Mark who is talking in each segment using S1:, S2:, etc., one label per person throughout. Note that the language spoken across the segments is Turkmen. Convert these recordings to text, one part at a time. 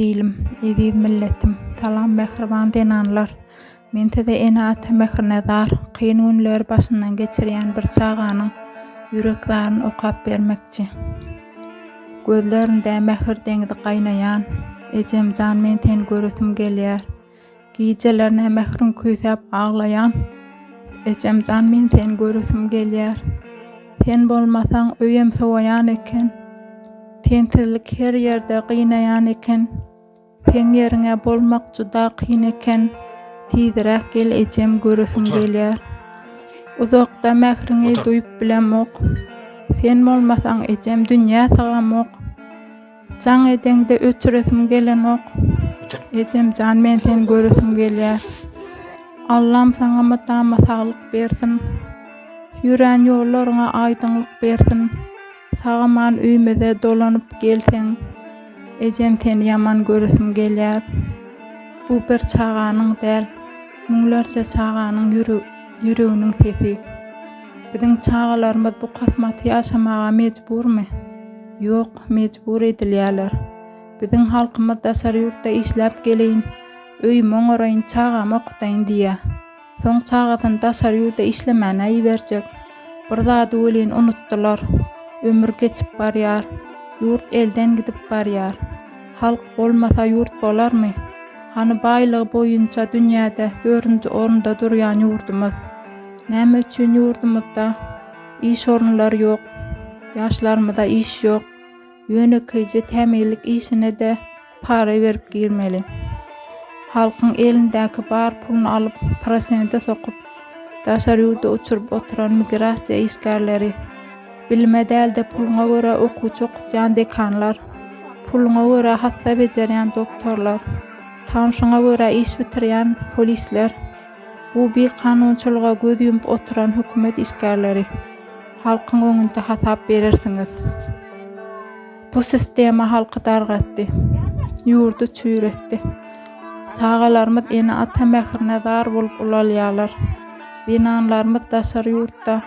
S1: değilim, edid milletim, talam mehriban denanlar, mente de ena ata mehrnedar, kıyınlar başından geçiriyen bir çağanın yüreklerini okap vermekçi. Gözlerinde mehir dengdi kaynayan, ecem can menten görütüm gelyer, giycelerine mehrin küysep ağlayan, ecem can menten görütüm gelyer. Sen bolmasan öyem soğayan eken, tensizlik her yerde kıynayan eken, sen yerine bolmak juda kıyın eken, tizirek gel ecem görüsüm gelyer. Uzakta mehrini duyup bilemok, sen bolmasan ecem dünya sağam ok, can edende ötürüsüm gelen ok, ecem can men sen görüsüm gelyer. Allah'ım sana mutama sağlık versin, yüren yollarına aydınlık versin, sağaman üymede dolanıp gelsen, ecem sen yaman görüsüm gelyer. Bu bir çağanın del, münglerce çağanın yüreğinin sesi. Bizim çağalarımız bu kısmatı yaşamağa mecbur mu? Yok, mecbur edilýärler. Bizim halkımız daşary yurtda işläp geleyin, öý moňoraýyn çağam okutaýyn diýä. Soň çağatyn daşary yurtda işlemäne iberjek. Bir zat welin unutdular. Ömür geçip barýar, yurt elden gidip barýar. Halk bolmasa yurt bolarmy? Hani baýlygy boýunça dünýäde 4-nji orunda durýan yurdumyz. Näme üçin yurdumyzda iş orunlary ýok, ýaşlarymyzda iş ýok, ýönekeýje tämizlik işine de para berip girmeli. Halkyň elindäki bar puluny alyp prosente sokup daşary ýurda uçurup oturan migrasiýa işgärleri, bilmedälde puluňa görä okuwçy okutýan dekanlar, puluňa görä hassa bejerýän doktorlar, tanşyňa görä iş bitirýän polisler, bu bir kanunçylyga göz yumup oturan hökümet işgärleri, halkyň öňünde hasap berersiňiz. Bu sistema halky dargatdy, ýurdu çüýretdi. Çağalarymyz ene ata mehirine dar bolup ulalýarlar. Binanlarymyz daşary ýurtda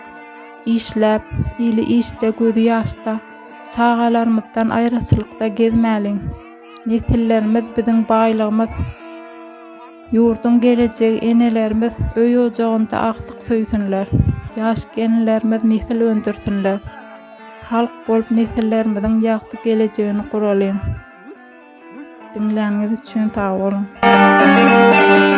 S1: işläp, ili işte gözü ýaşda, çağalarymyzdan aýraçylykda gezmäliň. Nesillerimiz bizim baýlygymyz, yurdun gelejegi enelerimiz öý ojagynda aktyk söýsünler. Ýaş genlerimiz nesil öndürsünler. Halk bolup nesillerimiziň ýagty gelejegini guralyň. Dinleýäňiz üçin sag bolun.